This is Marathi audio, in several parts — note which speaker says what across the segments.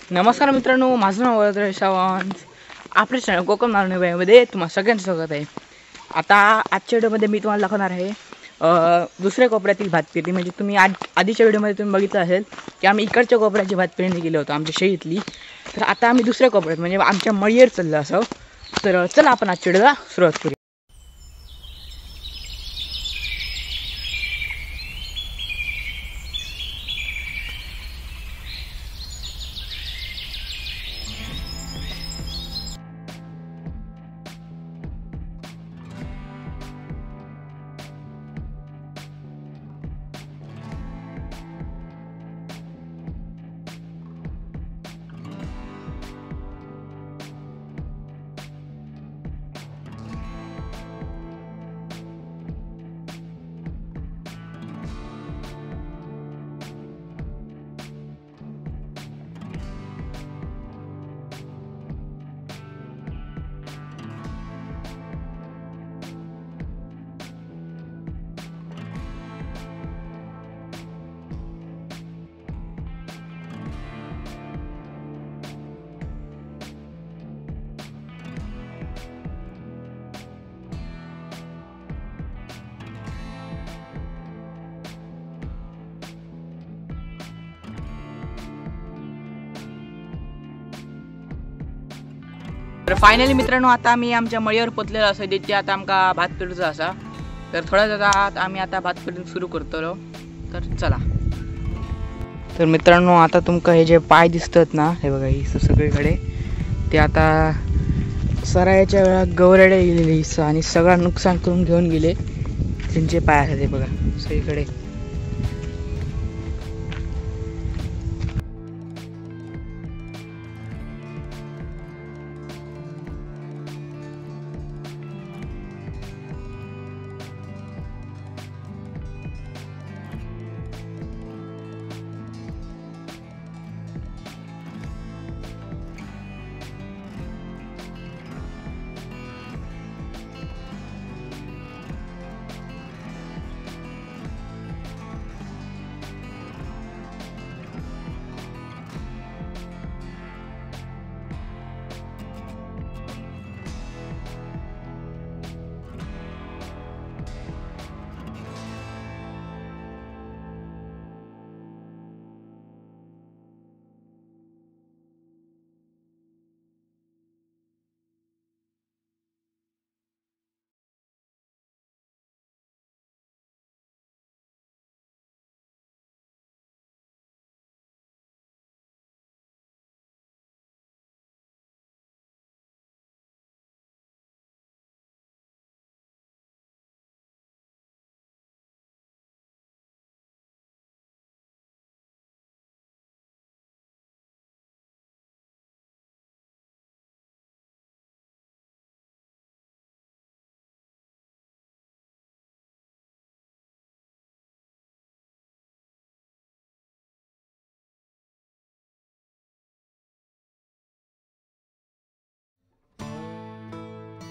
Speaker 1: नमस्कार मित्रांनो, माझं नाव वरद सावंत. आपल्या चॅनल कोकण मालवणीमध्ये तुम्हा सगळ्यांचं स्वागत आहे. आता आजच्या व्हिडिओमध्ये मी तुम्हाला दाखवणार आहे दुसऱ्या कोपऱ्यातील भात पेरणी. म्हणजे तुम्ही आधीच्या व्हिडिओमध्ये तुम्ही बघितलं असेल की आम्ही इकडच्या कोपऱ्याची भात पेरणी केली होतो आमच्या शेतीतली. तर आता आम्ही दुसऱ्या कोपऱ्यात म्हणजे आमच्या मळीवर चाललो असं. तर चला आपण आजच्या व्हिडिओला सुरुवात करूया. तर फायनली मित्रांनो, आता आम्ही आमच्या मळीवर पोचलेलो असं जिथे आता आमका भात पेरूचं असा. तर थोड्या वेळात आम्ही आता भात पेरणी सुरू करतो. तर चला. तर मित्रांनो, आता तुमका हे जे पाय दिसतात ना, हे बघा ही सगळीकडे ते आता सरायाच्या वेळात गवरेडे गेलेले आणि सगळं नुकसान करून घेऊन गेले. त्यांचे पाय आहेत ते बघा सगळीकडे.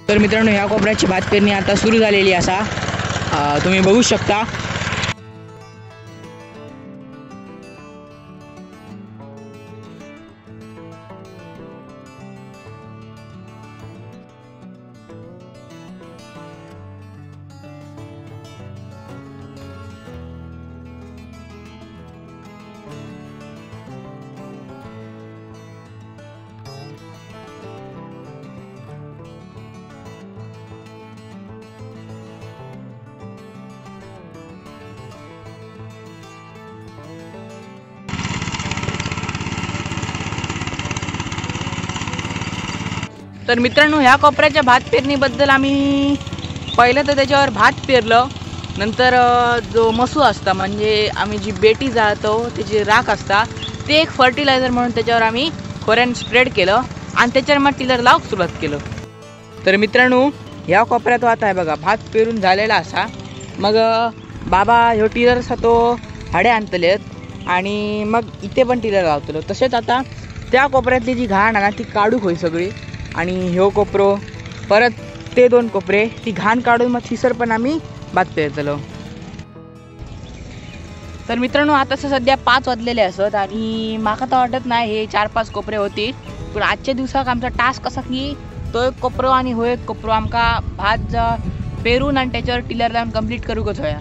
Speaker 1: तर मित्रांनो, ह्या कोपऱ्याची भात पेरणी आता सुरू झालेली असा तुम्ही बघू शकता. तर मित्रांनो, ह्या कोपऱ्याच्या भात पेरणीबद्दल आम्ही पहिलं तर त्याच्यावर भात पेरलं. नंतर जो मसू असता म्हणजे आम्ही जी बेटी जाळतो त्याची राख असता ते एक फर्टिलायझर म्हणून त्याच्यावर आम्ही खोऱ्याने स्प्रेड केलं आणि त्याच्यावर मग टिलर लावून सुरुवात केलं. तर मित्रांनो, ह्या कोपऱ्यात आता आहे बघा भात पेरून झालेला असा. मग बाबा ह्यो टिलर असा तो हाडे आणतलेत आणि मग इथे पण टिलर लावतलो. तसेच आता त्या कोपऱ्यातली जी घाण आहे ना ती काढूक होई सगळी. आणि ह्यो कोपरो परत ते दोन कोपरे ती घाण काढून मग थिसर पण आम्ही भात पेरतलो. तर मित्रांनो आता सध्या 5 वाजलेले असत आणि माका तर वाटत नाही हे 4-5 कोपरे होती, पण आजच्या दिवसाक आमचा टास्क कसा की तो एक कोपरो आणि हो एक कोपरो आमका भात पेरून आणि त्याच्यावर टिलर लावून कंप्लीट करूकच होया.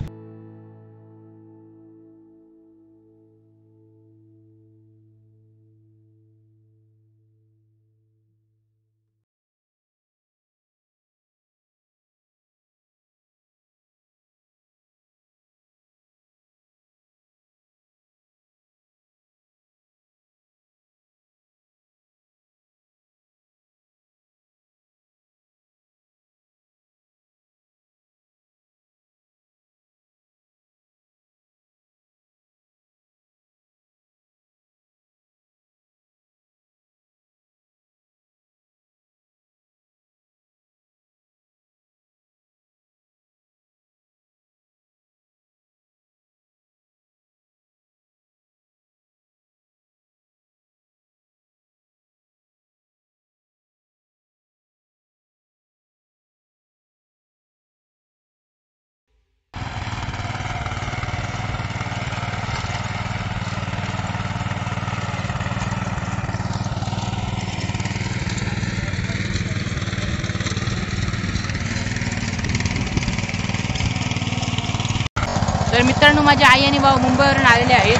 Speaker 1: तर मित्रांनो माझी आई आणि भाऊ मुंबईवरून आलेले आहेत.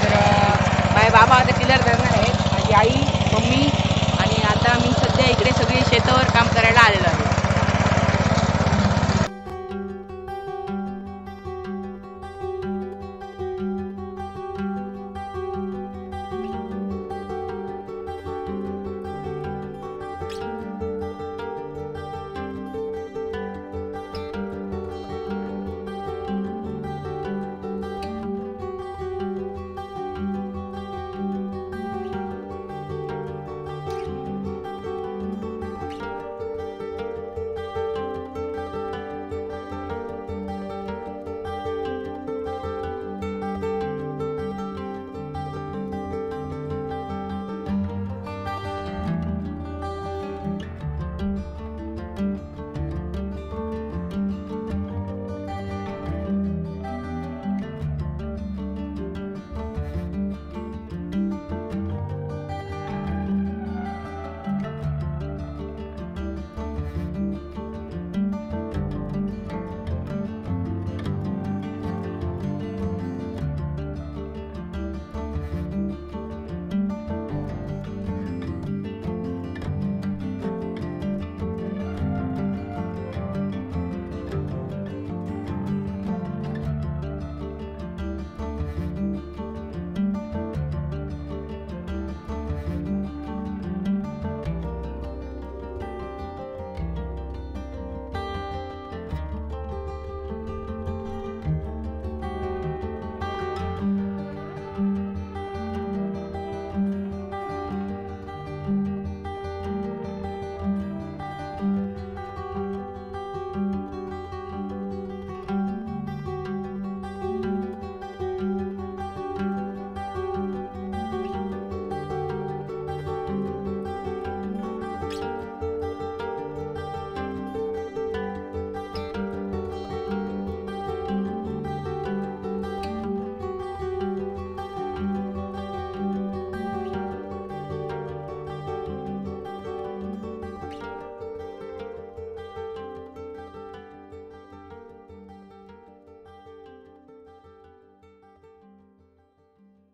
Speaker 1: तर माझे बाबा आता टिलर धरणार आहेत, माझी आई, मम्मी आणि आता मी सध्या इकडे सगळे शेतावर काम करायला आलेलो आहे.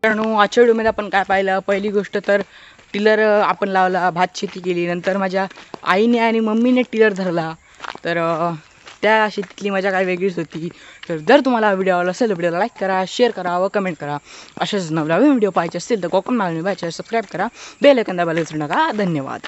Speaker 1: मित्रांनो आजच्या व्हिडिओमध्ये आपण काय पाहिलं, पहिली गोष्ट तर टिलर आपण लावला, भात शेती केली, नंतर माझ्या आईने आणि मम्मीने टिलर धरला. तर त्या शेतीतली मजा काय वेगळीच होती. तर जर तुम्हाला व्हिडिओ आवडला असेल तर व्हिडिओला लाईक करा, शेअर करा व कमेंट करा. अशाच नवीन व्हिडिओ पाहायचे असेल तर कोकण मागणी सबस्क्राईब करा, बेल आयकॉन दाबायला विसरू नका. धन्यवाद.